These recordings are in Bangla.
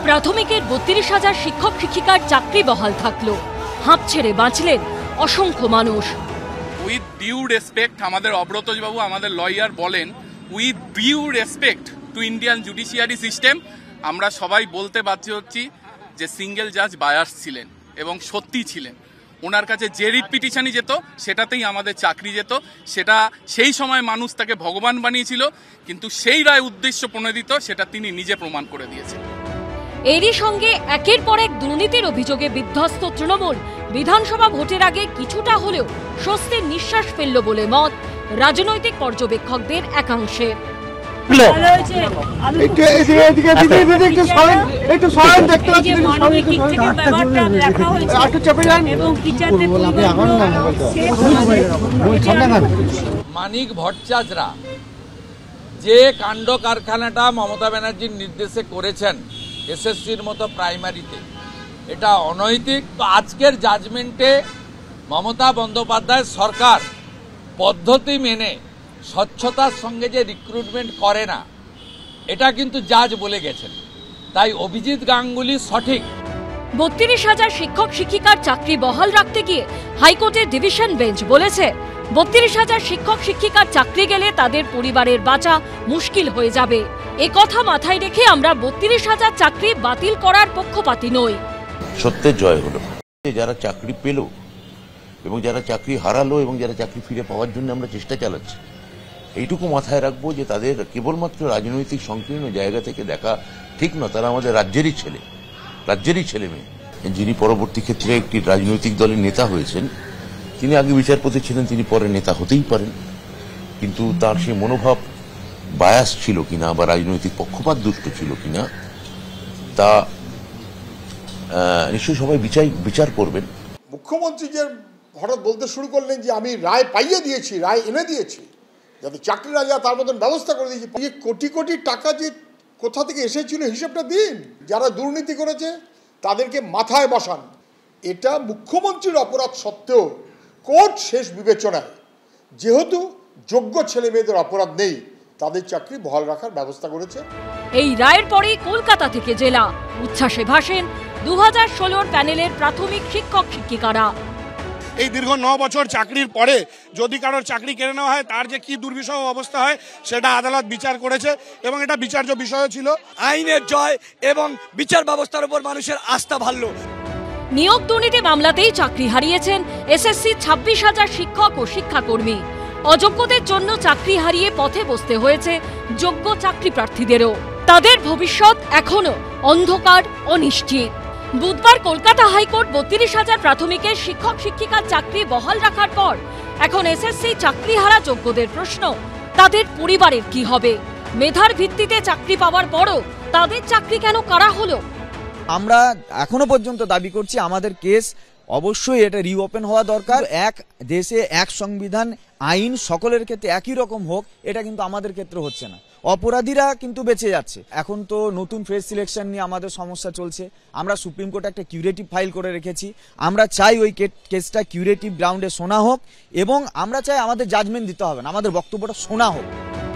প্রাথমিকের ৩২,০০০ শিক্ষক শিক্ষিকার চাকরি বহাল থাকলো, হাঁপ ছেড়ে বাঁচলেন অসংখ্য মানুষ। উইথ ডিউ রেসপেক্ট, আমাদের অব্রতবাবু আমাদের লয়ার বলেন, with due respect to Indian judiciary system, আমরা সবাই বলতে বাধ্য হচ্ছি যে সিঙ্গেল জাজ বায়াস ছিলেন এবং সত্যি ছিলেন। ওনার কাছে যে রিট পিটিশনই যেত সেটাতেই আমাদের চাকরি যেত। সেটা সেই সময় মানুষ তাকে ভগবান বানিয়েছিল, কিন্তু সেই রায় উদ্দেশ্য প্রণোদিত সেটা তিনি নিজে প্রমাণ করে দিয়েছেন। এরই সঙ্গে একের পর এক দুর্নীতির অভিযোগে বিধ্বস্ত তৃণমূল বিধানসভা ভোটের আগে কিছুটা হলেও স্বস্তির নিঃশ্বাস ফেলল বলে মত রাজনৈতিক পর্যবেক্ষকদের একাংশের। মানিক ভট্টাচার্যরা যে কাণ্ড কারখানাটা মমতা ব্যানার্জির নির্দেশে করেছেন এসএসসির মতো প্রাইমারিতে, এটা অনৈতিক। তো আজকের জাজমেন্টে মমতা বন্দ্যোপাধ্যায় সরকার পদ্ধতি মেনে স্বচ্ছতার সঙ্গে যে রিক্রুটমেন্ট করে না, এটা কিন্তু জাজ বলে গেছেন। তাই অভিজিৎ গাঙ্গুলি সঠিক। ৩২,০০০ শিক্ষক শিক্ষিকার চাকরি বহাল রাখতে গিয়ে হাইকোর্টের ডিভিশন বেঞ্চ বলেছে ৩২,০০০ শিক্ষক শিক্ষিকার চাকরি গেলে তাদের পরিবারের বাঁচা মুশকিল হয়ে যাবে। এ কথা মাথায় রেখে আমরা ৩২,০০০ চাকরি বাতিল করার পক্ষপাতী নই। সত্যের জয় হলো। যারা চাকরি পেল এবং যারা চাকরি হারালো এবং যারা চাকরি ফিরে পাওয়ার জন্য আমরা চেষ্টা চালাচ্ছি, এইটুকু মাথায় রাখবো যে তাদের কেবলমাত্র রাজনৈতিক সংকীর্ণ জায়গা থেকে দেখা ঠিক না। তারা আমাদের রাজ্যেরই ছেলে মেয়ে। যিনি পরবর্তী ক্ষেত্রে একটি রাজনৈতিক দলের নেতা হয়েছেন, তিনি আগে বিচারপতি ছিলেন, তিনি পরে নেতা হতেই পারেন, কিন্তু তার সেই মনোভাব বায়াস ছিল কিনা বা রাজনৈতিক পক্ষপাত দুষ্ট ছিল কিনা তা নিশ্চয়ই সবাই বিচার করবেন। মুখ্যমন্ত্রী যে হঠাৎ বলতে শুরু করলেন যে আমি রায় পাইয়ে দিয়েছি, রায় এনে দিয়েছি, যাতে চাকরি না যায় তার মতন ব্যবস্থা করে দিয়েছি। কোটি কোটি টাকা যে কোথা থেকে এসেছিল হিসেবটা দিন। যারা দুর্নীতি করেছে তাদেরকে মাথায় বসান। এটা মুখ্যমন্ত্রীর অপরাধ সত্ত্বেও কোর্ট শেষ বিবেচনায় যেহেতু যোগ্য ছেলে মেয়েদের অপরাধ নেই, তাদের চাকরি বহাল রাখার ব্যবস্থা করেছে। এই রায়ের পরেই কলকাতা থেকে জেলা উচ্ছ্বাসে ভাসেন 2016 প্যানেলের প্রাথমিক শিক্ষক শিক্ষিকারা। এই দীর্ঘ 9 বছর চাকরির পরে যদি কারোর চাকরি কেড়ে নেওয়া হয়, তার যে কি দুর্বিষহ অবস্থা হয় সেটা আদালত বিচার করেছে এবং এটা বিচার্য বিষয় ছিল। আইনের জয় এবং বিচার ব্যবস্থার উপর মানুষের আস্থা ভালো। নিয়োগ দুর্নীতি মামলাতেই চাকরি হারিয়েছেন এসএসসি 26,000 শিক্ষক ও শিক্ষাকর্মী। অযোগ্যদের জন্য চাকরি হারিয়ে পথে বসতে হয়েছে যোগ্য চাকরি প্রার্থীদেরও। তাদের ভবিষ্যৎ এখনো অন্ধকার, অনিশ্চিত। বুধবার কলকাতা হাইকোর্ট 32,000 প্রাথমিকের শিক্ষক শিক্ষিকার চাকরি বহাল রাখার পর এখন এসএসসি চাকরি হারা যোগ্যদের প্রশ্ন, তাদের পরিবারের কি হবে? মেধার ভিত্তিতে চাকরি পাওয়ার পরও তাদের চাকরি কেন কারা হলো? আমরা এখনো পর্যন্ত দাবি করছি আমাদের কেস অবশ্যই এটা রিওপেন হওয়া দরকার। এক দেশে এক সংবিধান, আইন সকলের ক্ষেত্রে একই রকম হোক, এটা কিন্তু আমাদের ক্ষেত্রে হচ্ছে না। অপরাধীরা কিন্তু বেঁচে যাচ্ছে। এখন তো নতুন ফ্রেশ সিলেকশন নিয়ে আমাদের সমস্যা চলছে। আমরা সুপ্রিম কোর্টে একটা কিউরেটিভ ফাইল করে রেখেছি। আমরা চাই ওই কেসটা কিউরেটিভ গ্রাউন্ডে শোনা হোক এবং আমরা চাই আমাদের জাজমেন্ট দিতে হবে না, আমাদের বক্তব্যটা শোনা হোক।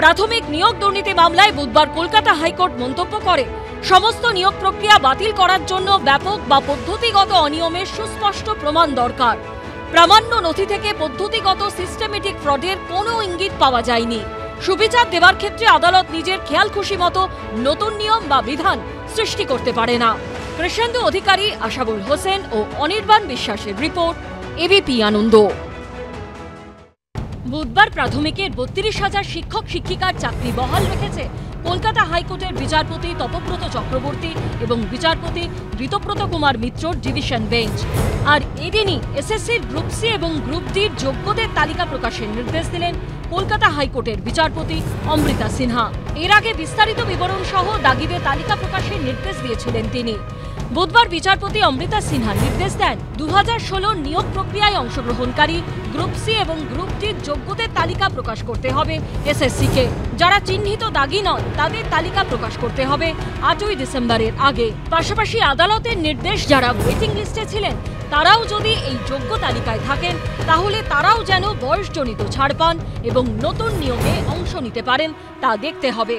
প্রাথমিক নিয়োগ দুর্নীতি মামলায় বুধবার কলকাতা হাইকোর্ট মন্তব্য করে সমস্ত নিয়োগ প্রক্রিয়া বাতিল করার জন্য ব্যাপক বা পদ্ধতিগত অনিয়মের সুস্পষ্ট প্রমাণ দরকার। প্রামাণ্য নথি থেকে পদ্ধতিগত সিস্টেমেটিক ফ্রডের কোনো ইঙ্গিত পাওয়া যায়নি। সুবিচার দেওয়ার ক্ষেত্রে আদালত নিজের খেয়াল খুশি মতো নতুন নিয়ম বা বিধান সৃষ্টি করতে পারে না। কৃষ্ণেন্দু অধিকারী, আশাবুল হোসেন ও অনির্বাণ বিশ্বাসের রিপোর্ট, এবিপি আনন্দ। বুধবার প্রাথমিকের 32,000 শিক্ষক শিক্ষিকার চাকরি বহাল রেখেছে কলকাতা হাইকোর্টের বিচারপতি তপব্রত চক্রবর্তী এবং বিচারপতি ঋতব্রত কুমার মিত্রর ডিভিশন বেঞ্চ। আর এদিনই এসএসসির গ্রুপ সি এবং গ্রুপ ডির যোগ্যদের তালিকা প্রকাশের নির্দেশ দিলেন কলকাতা হাইকোর্টের বিচারপতি অমৃতা সিনহা। এর আগে বিস্তারিত বিবরণ সহ দাগিদের তালিকা প্রকাশের নির্দেশ দিয়েছিলেন তিনি। বুধবার বিচারপতি অমৃতা সিনহা নির্দেশ দেন 2016 নিয়োগ প্রক্রিয়ায় অংশগ্রহণকারী গ্রুপ সি এবং গ্রুপ ডির যোগ্যদের তালিকা প্রকাশ করতে হবে এসএসসি-কে। যারা চিহ্নিত দাগি নয় তাদের তালিকা প্রকাশ করতে হবে 8ই ডিসেম্বরের আগে। পাশাপাশি আদালতের নির্দেশ, যারা ওয়েটিং লিস্টে ছিলেন তারাও যদি এই যোগ্য তালিকায় থাকেন তাহলে তারাও যেন বয়সজনিত ছাড় পান এবং নতুন নিয়োগে অংশ নিতে পারেন তা দেখতে হবে।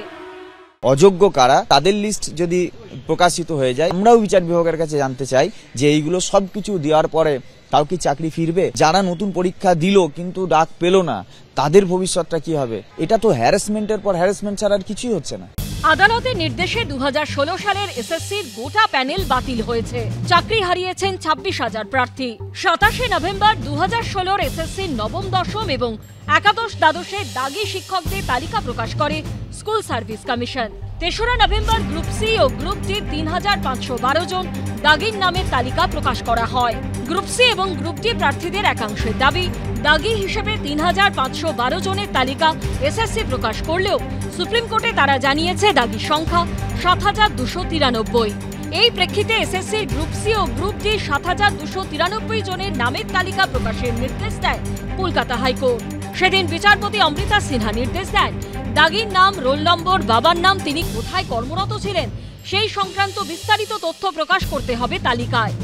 অযোগ্য কারা, তাদের লিস্ট যদি প্রকাশিত হয়ে যায়, আমরাও বিচার বিভাগের কাছে জানতে চাই যে এইগুলো সবকিছু দেওয়ার পরে তাও কি চাকরি ফিরবে? যারা নতুন পরীক্ষা দিল কিন্তু ডাক পেল না, তাদের ভবিষ্যৎটা কি হবে? এটা তো হ্যারাসমেন্টের পর হ্যারাসমেন্ট ছাড়া আর কিছুই হচ্ছে না। আদালতের নির্দেশে 2016 সালের এসএসসির গোটা প্যানেল বাতিল হয়েছে। চাকরি হারিয়েছেন 26,000 প্রার্থী। 27 নভেম্বর 2016 এসএসসির নবম, দশম এবং একাদশ, দ্বাদশের দাগি শিক্ষকদের তালিকা প্রকাশ করে স্কুল সার্ভিস কমিশন। 3রা নভেম্বর গ্রুপ সি ও গ্রুপ ডি 3,512 জন দাগির নামের তালিকা প্রকাশ করা হয়। গ্রুপ সি এবং গ্রুপ ডি প্রার্থীদের একাংশের দাবি, দাগি হিসেবে 3,512 জনের তালিকা এসএসসি প্রকাশ করলেও সুপ্রিম কোর্টে তারা জানিয়েছে দাগির সংখ্যা 7,293। এই প্রেক্ষিতে এসএসসির গ্রুপ সি ও গ্রুপ ডি 7,293 জনের নামের তালিকা প্রকাশের নির্দেশ দেয় কলকাতা হাইকোর্ট। সেদিন বিচারপতি অমৃতা সিনহা নির্দেশ দেন, দাগির নাম, রোল নম্বর, বাবার নাম, তিনি কোথায় কর্মরত ছিলেন সেই সংক্রান্ত বিস্তারিত তথ্য প্রকাশ করতে হবে তালিকায়।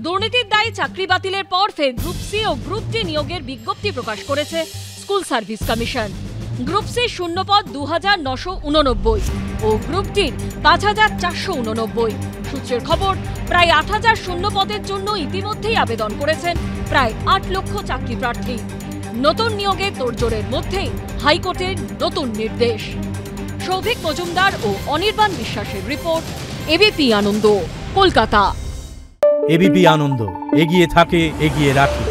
দুর্নীতির দায়ে চাকরি বাতিলের পর ফের গ্রুপ সি ও গ্রুপ ডি নিয়োগের বিজ্ঞপ্তি প্রকাশ করেছে school service commission. Group C শূন্যপদ 2,989 ও গ্রুপ ডির 5,489। সূত্রের খবর, প্রায় 8,000 শূন্য পদের জন্য ইতিমধ্যেই আবেদন করেছেন প্রায় 8 লক্ষ চাকরি প্রার্থী। নতুন নিয়োগের তোড়জোড়ের মধ্যেই হাইকোর্টের নতুন নির্দেশ। সৌভিক মজুমদার ও অনির্বাণ বিশ্বাসের রিপোর্ট, এবিপি আনন্দ, কলকাতা। এবিপি আনন্দ, এগিয়ে থাকে, এগিয়ে রাখে।